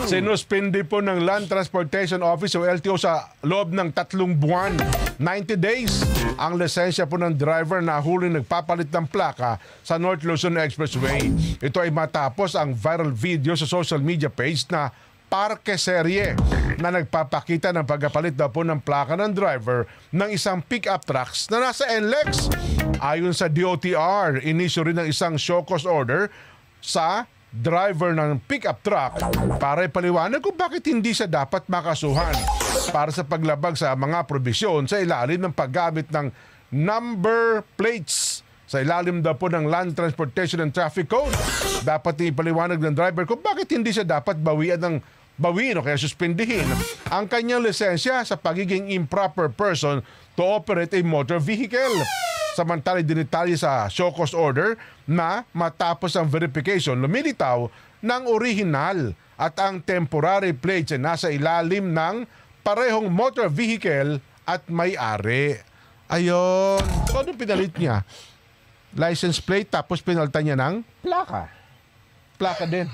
Sinuspindi po ng Land Transportation Office o LTO sa loob ng 3 buwan, 90 days, ang lisensya po ng driver na huling nagpapalit ng plaka sa North Luzon Expressway. Ito ay matapos ang viral video sa social media page na Parke Serye na nagpapakita ng pagpapalit daw po ng plaka ng driver ng isang pick-up trucks na nasa NLEX. Ayon sa DOTR, inisyu rin ng isang show cause order sa driver ng pick-up truck para ipaliwanag kung bakit hindi siya dapat makasuhan para sa paglabag sa mga probisyon sa ilalim ng paggamit ng number plates sa ilalim daw po ng Land Transportation and Traffic Code. Dapat ipaliwanag ng driver kung bakit hindi siya dapat bawiin o kaya suspindihin ang kanyang lisensya sa pagiging improper person to operate a motor vehicle. Samantala, dinitalye sa show cause order na matapos ang verification, lumilitaw ng original at ang temporary plates ay nasa ilalim ng parehong motor vehicle at may-ari. Ayun. So, anong pinalit niya? License plate tapos pinalitan niya ng plaka. Plaka din.